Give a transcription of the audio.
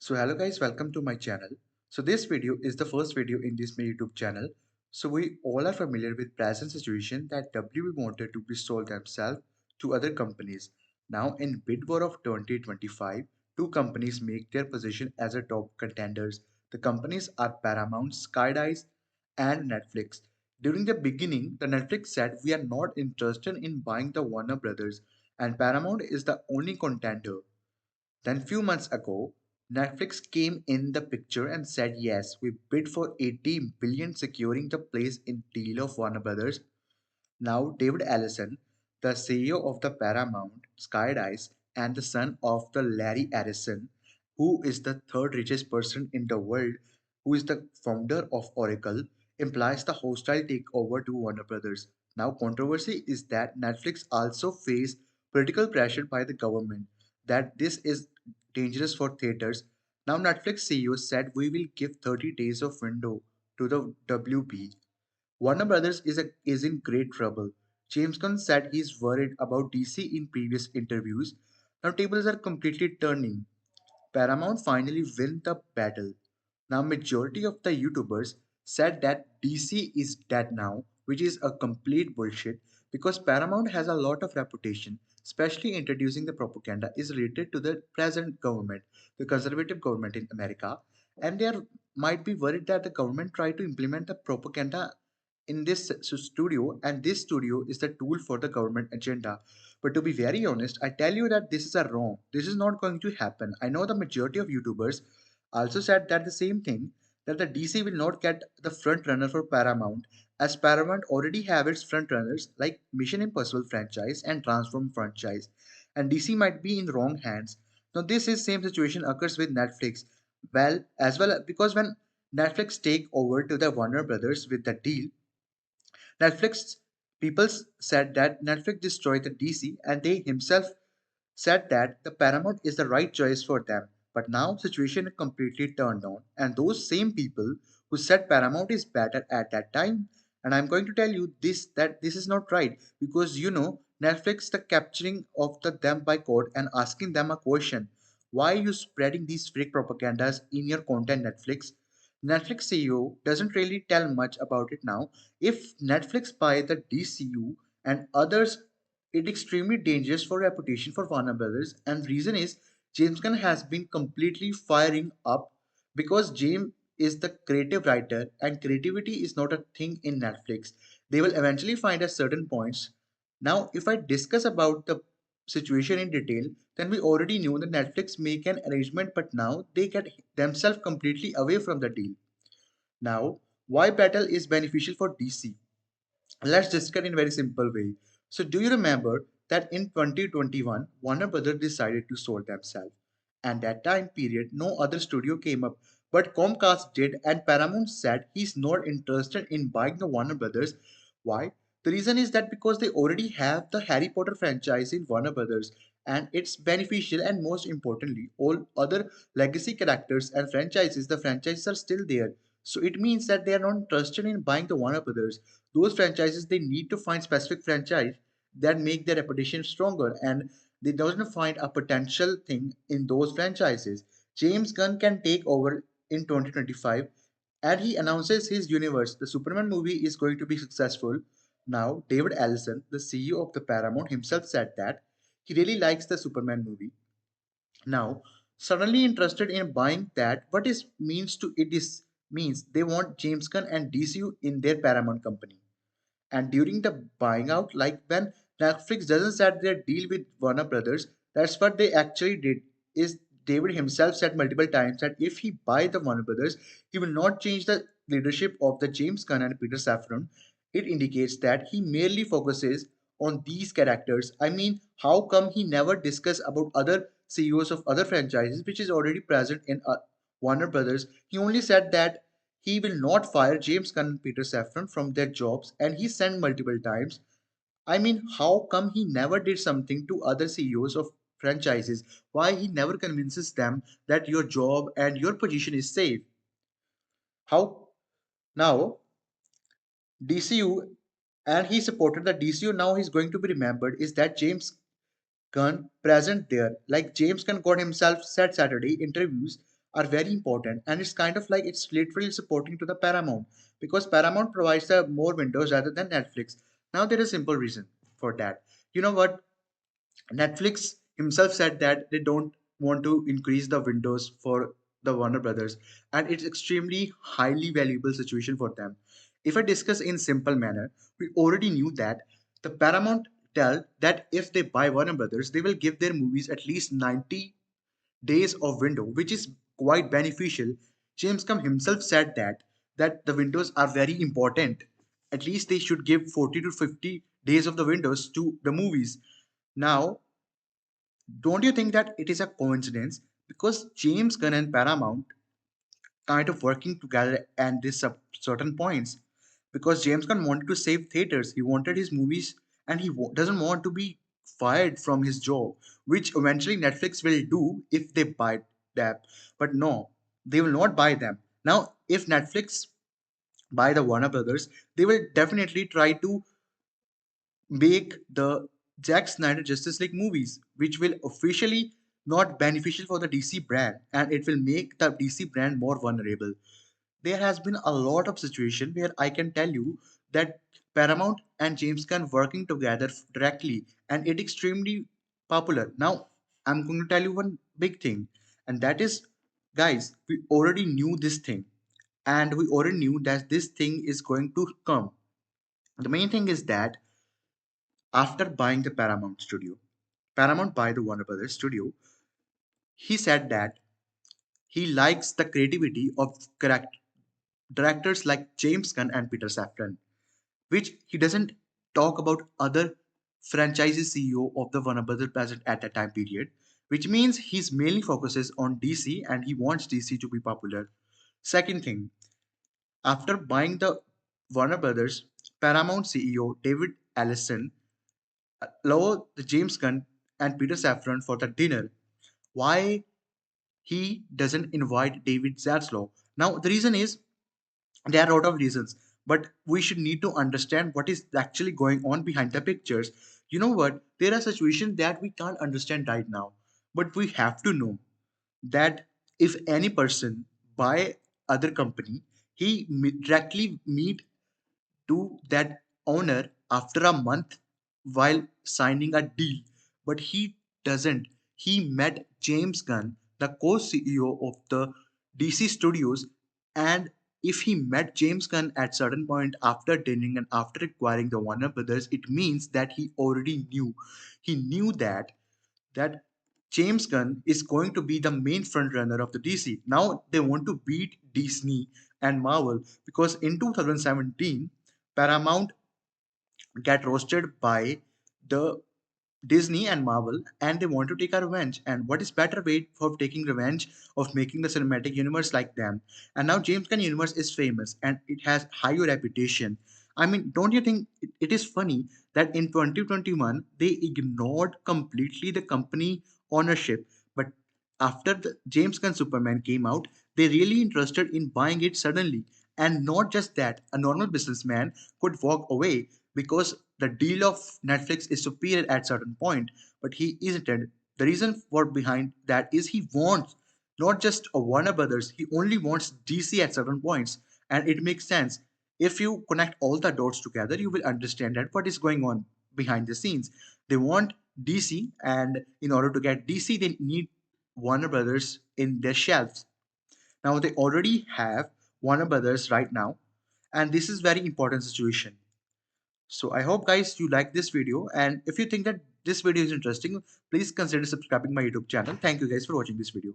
So hello guys, welcome to my channel. So this video is the first video in this my YouTube channel. So we all are familiar with present situation that WB wanted to be sold themselves to other companies. Now in bid war of 2025, two companies make their position as a top contenders. The companies are Paramount, Skydice and Netflix. During the beginning, the Netflix said we are not interested in buying the Warner Brothers and Paramount is the only contender. Then few months ago, Netflix came in the picture and said yes, we bid for 80 billion securing the place in deal of Warner Brothers. Now David Ellison, the CEO of the Paramount, Skydice, and the son of the Larry Ellison, who is the third richest person in the world, who is the founder of Oracle, implies the hostile takeover to Warner Brothers. Now controversy is that Netflix also faced political pressure by the government that this is dangerous for theaters. Now Netflix CEO said we will give 30 days of window to the WB. Warner Brothers is in great trouble. James Gunn said he's worried about DC in previous interviews. Now tables are completely turning. Paramount finally win the battle. Now majority of the YouTubers said that DC is dead now, which is a complete bullshit because Paramount has a lot of reputation, especially introducing the propaganda is related to the present government, the conservative government in America, and they are might be worried that the government try to implement the propaganda in this studio, and this studio is the tool for the government agenda. But to be very honest, I tell you that this is a wrong. This is not going to happen. I know the majority of YouTubers also said that the same thing, that the DC will not get the front runner for Paramount, as Paramount already have its front runners like Mission Impossible franchise and Transform franchise, and DC might be in wrong hands. Now this is same situation occurs with Netflix. Well, because when Netflix take over to the Warner Brothers with the deal, Netflix people said that Netflix destroyed the DC and they himself said that the Paramount is the right choice for them. But now situation is completely turned on and those same people who said Paramount is better at that time, and I'm going to tell you this that this is not right because Netflix the capturing of the them by code and asking them a question, why are you spreading these fake propagandas in your content Netflix? Netflix CEO doesn't really tell much about it now. If Netflix buy the DCU and others, it's extremely dangerous for reputation for Warner Brothers. And reason is James Gunn has been completely firing up because James is the creative writer and creativity is not a thing in Netflix. They will eventually find a certain points. Now, if I discuss about the situation in detail, then we already knew that Netflix make an arrangement, but now they get themselves completely away from the deal. Now, why battle is beneficial for DC? Let's discuss in a very simple way. So, do you remember that in 2021, Warner Brothers decided to sell themselves? And that time period, no other studio came up, but Comcast did, and Paramount said he's not interested in buying the Warner Brothers. Why? The reason is that because they already have the Harry Potter franchise in Warner Brothers, and it's beneficial. And most importantly, all other legacy characters and franchises, the franchises are still there. So it means that they are not interested in buying the Warner Brothers. Those franchises, they need to find specific franchise that make their reputation stronger, and they don't find a potential thing in those franchises. James Gunn can take over in 2025 and he announces his universe. The Superman movie is going to be successful. Now David Ellison, the CEO of the Paramount, himself said that he really likes the Superman movie. Now suddenly interested in buying that, what is means to it is means they want James Gunn and DCU in their Paramount company. And during the buying out, like when Netflix doesn't set their deal with Warner Brothers, that's what they actually did. Is David himself said multiple times that if he buy the Warner Brothers, he will not change the leadership of the James Gunn and Peter Safran. It indicates that he merely focuses on these characters. I mean, how come he never discuss about other CEOs of other franchises which is already present in Warner Brothers? He only said that he will not fire James Gunn and Peter Safran from their jobs, and he sent multiple times. I mean, how come he never did something to other CEOs of franchises? Why he never convinces them that your job and your position is safe? How now DCU, and he supported the DCU, now he's going to be remembered is that James Gunn present there. Like James Gunn got himself said Saturday interviews. are very important, and it's kind of like it's literally supporting to the Paramount, because Paramount provides the more windows rather than Netflix. Now there is a simple reason for that. You know what? Netflix himself said that they don't want to increase the windows for the Warner Brothers, and it's extremely highly valuable situation for them. If I discuss in simple manner, we already knew that the Paramount tell that if they buy Warner Brothers, they will give their movies at least 90 days of window, which is quite beneficial. James Gunn himself said that the windows are very important. At least they should give 40 to 50 days of the windows to the movies. Now, don't you think that it is a coincidence? Because James Gunn and Paramount kind of working together at this certain points. Because James Gunn wanted to save theaters, he wanted his movies, and he doesn't want to be fired from his job, which eventually Netflix will do if they buy them. But no, they will not buy them. Now, if Netflix buy the Warner Brothers, they will definitely try to make the Zack Snyder Justice League movies, which will officially not beneficial for the DC brand, and it will make the DC brand more vulnerable. There has been a lot of situation where I can tell you that Paramount and James Gunn working together directly, and it extremely popular. Now, I'm going to tell you one big thing, and that is, guys, we already knew this thing, and we already knew that this thing is going to come. The main thing is that after buying the Paramount studio, Paramount buy the Warner Brothers studio, he said that he likes the creativity of correct directors like James Gunn and Peter Safran, which he doesn't talk about other franchise CEO of the Warner Brothers present at that time period, which means he's mainly focuses on DC and he wants DC to be popular. Second thing, after buying the Warner Brothers, Paramount CEO David Ellison allowed the James Gunn and Peter Safran for the dinner. Why he doesn't invite David Zaslav? Now the reason is there are a lot of reasons, but we should need to understand what is actually going on behind the pictures. You know what? There are situations that we can't understand right now, but we have to know that if any person buy other company, he directly meet to that owner after a month while signing a deal, but he doesn't. He met James Gunn, the co CEO of the DC Studios, and if he met James Gunn at certain point after dinner and after acquiring the Warner Brothers, it means that he already knew. He knew that James Gunn is going to be the main frontrunner of the DC. Now they want to beat Disney and Marvel because in 2017 Paramount get roasted by the Disney and Marvel, and they want to take a revenge. And what is better way for taking revenge of making the cinematic universe like them? And now James Gunn universe is famous and it has higher reputation. I mean, don't you think it is funny that in 2021 they ignored completely the company ownership, but after the James Gunn Superman came out, they really interested in buying it suddenly. And not just that, a normal businessman could walk away because the deal of Netflix is superior at certain point, but he isn't. The reason for behind that is he wants not just a Warner Brothers, he only wants DC at certain points, and it makes sense. If you connect all the dots together, you will understand that what is going on behind the scenes. They want DC, and in order to get DC, they need Warner Brothers in their shelves. Now they already have Warner Brothers right now, and this is very important situation. So I hope guys you like this video, and if you think that this video is interesting, please consider subscribing my YouTube channel. Thank you guys for watching this video.